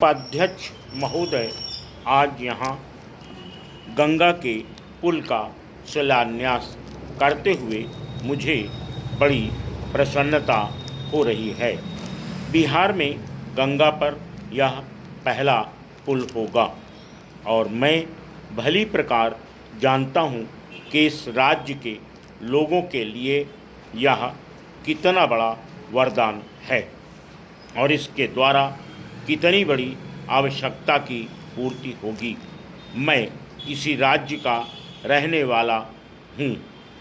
उपाध्यक्ष महोदय, आज यहाँ गंगा के पुल का शिलान्यास करते हुए मुझे बड़ी प्रसन्नता हो रही है। बिहार में गंगा पर यह पहला पुल होगा और मैं भली प्रकार जानता हूँ कि इस राज्य के लोगों के लिए यह कितना बड़ा वरदान है और इसके द्वारा कितनी बड़ी आवश्यकता की पूर्ति होगी। मैं इसी राज्य का रहने वाला हूँ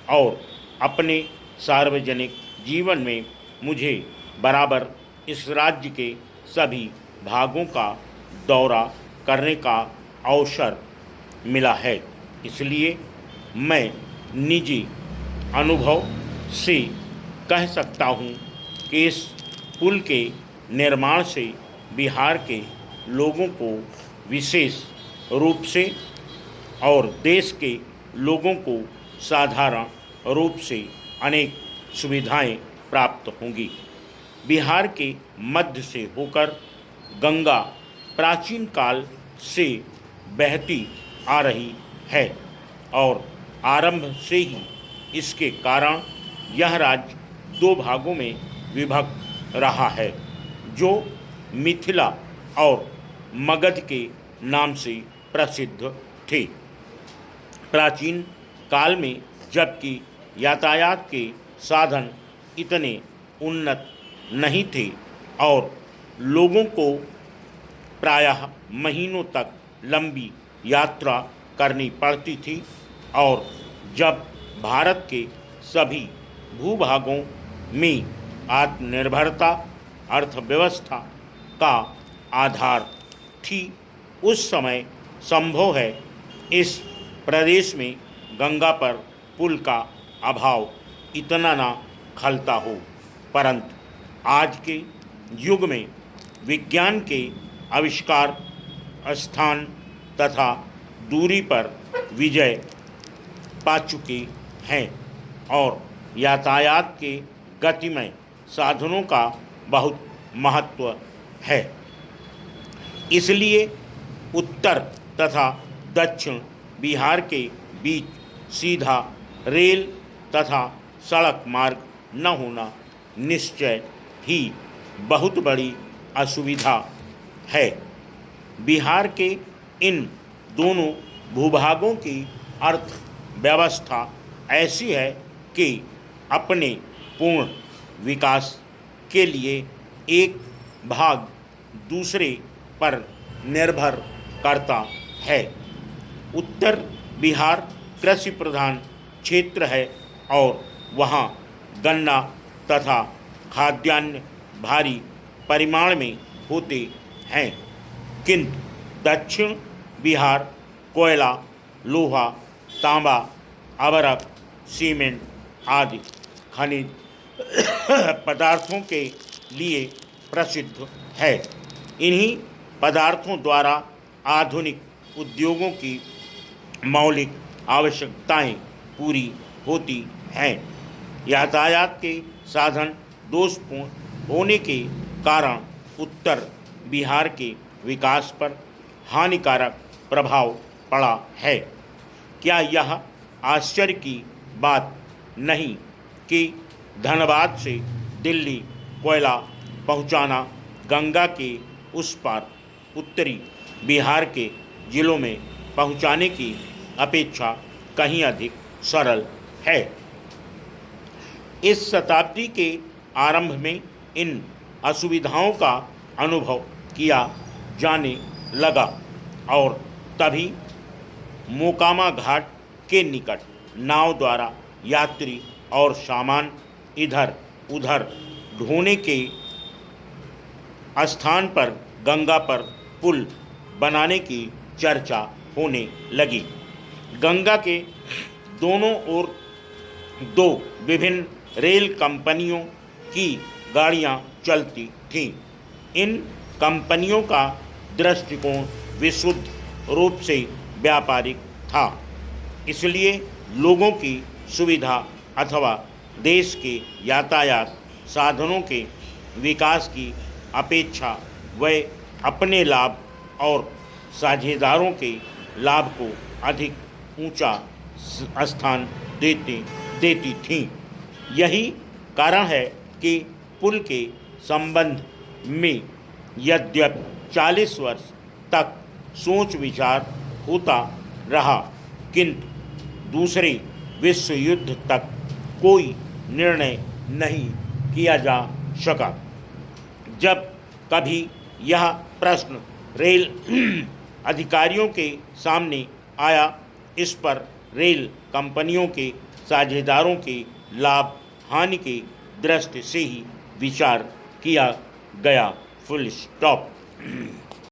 और अपने सार्वजनिक जीवन में मुझे बराबर इस राज्य के सभी भागों का दौरा करने का अवसर मिला है। इसलिए मैं निजी अनुभव से कह सकता हूँ कि इस पुल के निर्माण से बिहार के लोगों को विशेष रूप से और देश के लोगों को साधारण रूप से अनेक सुविधाएं प्राप्त होंगी। बिहार के मध्य से होकर गंगा प्राचीन काल से बहती आ रही है और आरंभ से ही इसके कारण यह राज्य दो भागों में विभक्त रहा है, जो मिथिला और मगध के नाम से प्रसिद्ध थे। प्राचीन काल में जबकि यातायात के साधन इतने उन्नत नहीं थे और लोगों को प्रायः महीनों तक लंबी यात्रा करनी पड़ती थी और जब भारत के सभी भूभागों में आत्मनिर्भरता अर्थव्यवस्था का आधार थी, उस समय संभव है इस प्रदेश में गंगा पर पुल का अभाव इतना ना खलता हो। परंतु आज के युग में विज्ञान के आविष्कार स्थान तथा दूरी पर विजय पा चुके हैं और यातायात के गतिमय साधनों का बहुत महत्व है। इसलिए उत्तर तथा दक्षिण बिहार के बीच सीधा रेल तथा सड़क मार्ग न होना निश्चय ही बहुत बड़ी असुविधा है। बिहार के इन दोनों भूभागों की अर्थव्यवस्था ऐसी है कि अपने पूर्ण विकास के लिए एक भाग दूसरे पर निर्भर करता है। उत्तर बिहार कृषि प्रधान क्षेत्र है और वहाँ गन्ना तथा खाद्यान्न भारी परिमाण में होते हैं, किंतु दक्षिण बिहार कोयला, लोहा, तांबा, अभ्रक, सीमेंट आदि खनिज पदार्थों के लिए प्रसिद्ध है। इन्हीं पदार्थों द्वारा आधुनिक उद्योगों की मौलिक आवश्यकताएं पूरी होती हैं। यातायात के साधन दोषपूर्ण होने के कारण उत्तर बिहार के विकास पर हानिकारक प्रभाव पड़ा है। क्या यह आश्चर्य की बात नहीं कि धनबाद से दिल्ली कोयला पहुंचाना गंगा के उस पार उत्तरी बिहार के जिलों में पहुंचाने की अपेक्षा कहीं अधिक सरल है। इस शताब्दी के आरंभ में इन असुविधाओं का अनुभव किया जाने लगा और तभी मोकामा घाट के निकट नाव द्वारा यात्री और सामान इधर उधर ढोने के स्थान पर गंगा पर पुल बनाने की चर्चा होने लगी। गंगा के दोनों ओर दो विभिन्न रेल कंपनियों की गाड़ियां चलती थीं। इन कंपनियों का दृष्टिकोण विशुद्ध रूप से व्यापारिक था, इसलिए लोगों की सुविधा अथवा देश के यातायात साधनों के विकास की अपेक्षा वे अपने लाभ और साझेदारों के लाभ को अधिक ऊंचा स्थान देती थीं। यही कारण है कि पुल के संबंध में यद्यपि 40 वर्ष तक सोच विचार होता रहा, किंतु दूसरे विश्व युद्ध तक कोई निर्णय नहीं किया जा सका। जब कभी यह प्रश्न रेल अधिकारियों के सामने आया, इस पर रेल कंपनियों के साझेदारों के लाभ हानि की दृष्टि से ही विचार किया गया। Full stop.